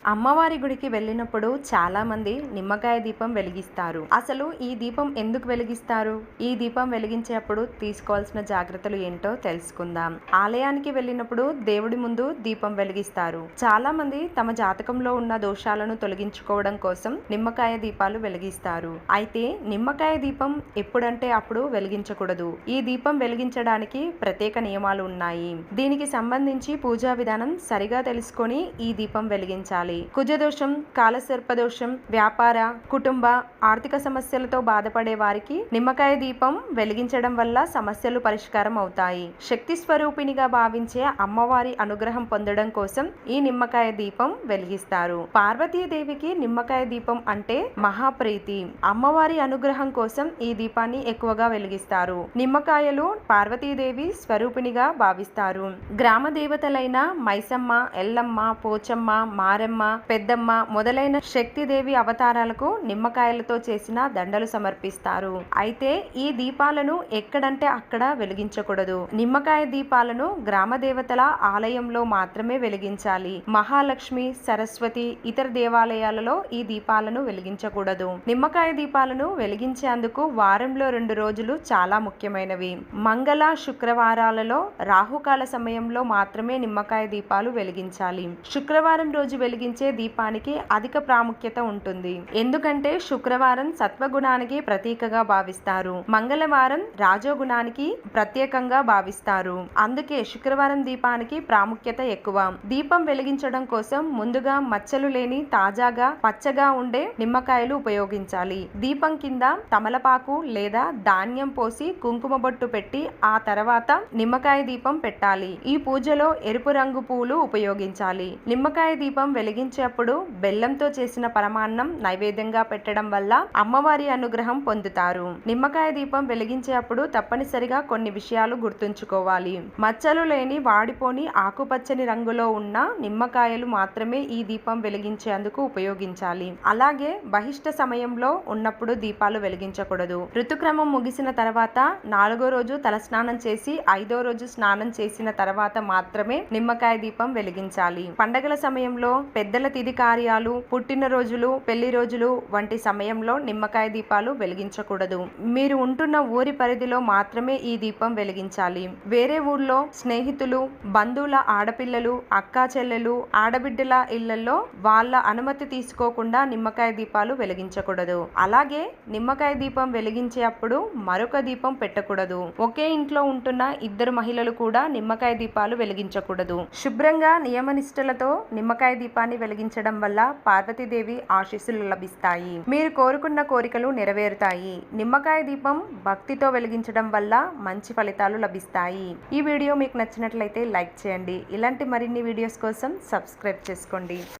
అమ్మవారి గుడికి వెళ్ళినప్పుడు చాలా మంది నిమ్మకాయ దీపం వెలిగిస్తారు. అసలు ఈ దీపం ఎందుకు వెలిగిస్తారు? ఈ దీపం వెలిగించేటప్పుడు తీసుకోవాల్సిన జాగ్రత్తలు ఏంటో తెలుసుకుందాం. ఆలయానికి వెళ్ళినప్పుడు దేవుడి ముందు దీపం వెలిగిస్తారు. చాలా మంది తమ జాతకంలో ఉన్న దోషాలను తొలగించుకోవడం కోసం నిమ్మకాయ దీపాలు వెలిగిస్తారు. అయితే నిమ్మకాయ దీపం ఎప్పుడంటే అప్పుడు వెలిగించకూడదు. ఈ దీపం వెలిగించడానికి ప్రత్యేక నియమాలు ఉన్నాయి. దీనికి సంబంధించి పూజా విధానం సరిగా తెలుసుకొని ఈ దీపం వెలిగించాలి. కుజదోషం, కాలసర్పదోషం, వ్యాపార, కుటుంబ, ఆర్థిక సమస్యలతో బాధపడే వారికి నిమ్మకాయ దీపం వెలిగించడం వల్ల సమస్యలు పరిష్కారం అవుతాయి. శక్తి స్వరూపిణిగా భావించే అమ్మవారి అనుగ్రహం పొందడం కోసం ఈ నిమ్మకాయ దీపం వెలిగిస్తారు. పార్వతీదేవికి నిమ్మకాయ దీపం అంటే మహాప్రీతి. అమ్మవారి అనుగ్రహం కోసం ఈ దీపాన్ని ఎక్కువగా వెలిగిస్తారు. నిమ్మకాయలు పార్వతీదేవి స్వరూపిణిగా భావిస్తారు. గ్రామ దేవతలైన మైసమ్మ, ఎల్లమ్మ, పోచమ్మ, మారెమ్మ, పెద్దమ్మ మొదలైన శక్తిదేవి అవతారాలకు నిమ్మకాయలతో చేసిన దండలు సమర్పిస్తారు. అయితే ఈ దీపాలను ఎక్కడంటే అక్కడ వెలిగించకూడదు. నిమ్మకాయ దీపాలను గ్రామ దేవతల ఆలయంలో మాత్రమే వెలిగించాలి. మహాలక్ష్మి, సరస్వతి, ఇతర దేవాలయాలలో ఈ దీపాలను వెలిగించకూడదు. నిమ్మకాయ దీపాలను వెలిగించేందుకు వారంలో 2 రోజులు చాలా ముఖ్యమైనవి. మంగళ, శుక్రవారాలలో రాహుకాల సమయంలో మాత్రమే నిమ్మకాయ దీపాలు వెలిగించాలి. శుక్రవారం రోజు వెలిగించే దీపానికి అధిక ప్రాముఖ్యత ఉంటుంది. ఎందుకంటే శుక్రవారం సత్వగుణానికి ప్రతీకగా భావిస్తారు. మంగళవారం రాజోగుణానికి ప్రత్యేకంగా భావిస్తారు. అందుకే శుక్రవారం దీపానికి ప్రాముఖ్యత ఎక్కువ. దీపం వెలిగించడం కోసం ముందుగా మచ్చలు లేని తాజాగా పచ్చగా ఉండే నిమ్మకాయలు ఉపయోగించాలి. దీపం కింద తమలపాకు లేదా ధాన్యం పోసి కుంకుమ బొట్టు పెట్టి ఆ తర్వాత నిమ్మకాయ దీపం పెట్టాలి. ఈ పూజలో ఎరుపు రంగు పూలు ఉపయోగించాలి. నిమ్మకాయ దీపం వెలిగించేప్పుడు బెల్లంతో చేసిన పరమాన్నం నైవేద్యంగా పెట్టడం వల్ల అమ్మవారి అనుగ్రహం పొందుతారు. నిమ్మకాయ దీపం వెలిగించేప్పుడు తప్పనిసరిగా కొన్ని విషయాలు గుర్తుంచుకోవాలి. మచ్చలు లేని వాడిపోని ఆకుపచ్చని రంగులో ఉన్న నిమ్మకాయలు మాత్రమే ఈ దీపం వెలిగించేందుకు ఉపయోగించాలి. అలాగే బహిష్ట సమయంలో ఉన్నప్పుడు దీపాలు వెలిగించకూడదు. ఋతుక్రమం ముగిసిన తర్వాత 4వ రోజు తలస్నానం చేసి 5వ రోజు స్నానం చేసిన తర్వాత మాత్రమే నిమ్మకాయ దీపం వెలిగించాలి. పండగల సమయంలో, పెద్దల తిథి కార్యాలు, పుట్టినరోజులు, పెళ్లి రోజులు వంటి సమయంలో నిమ్మకాయ దీపాలు వెలిగించకూడదు. మీరు ఉంటున్న ఊరి పరిధిలో మాత్రమే ఈ దీపం వెలిగించాలి. వేరే ఊర్లో స్నేహితులు, బంధువుల ఆడపిల్లలు, అక్కా చెల్లెలు, ఆడబిడ్డల ఇళ్లలో వాళ్ళ అనుమతి తీసుకోకుండా నిమ్మకాయ దీపాలు వెలిగించకూడదు. అలాగే నిమ్మకాయ దీపం వెలిగించేటప్పుడు మరొక దీపం పెట్టకూడదు. ఒకే ఇంట్లో ఉంటున్న 2 మహిళలు కూడా నిమ్మకాయ దీపాలు వెలిగించకూడదు. శుభ్రంగా నియమనిష్టలతో నిమ్మకాయ దీపాన్ని వెలిగించడం వల్ల పార్వతీదేవి ఆశీస్సులు లభిస్తాయి. మీరు కోరుకున్న కోరికలు నెరవేరుతాయి. నిమ్మకాయ దీపం భక్తితో వెలిగించడం వల్ల మంచి ఫలితాలు లభిస్తాయి. ఈ వీడియో మీకు నచ్చినట్లయితే లైక్ చేయండి. ఇలాంటి మరిన్ని వీడియోస్ కోసం సబ్స్క్రైబ్ చేసుకోండి.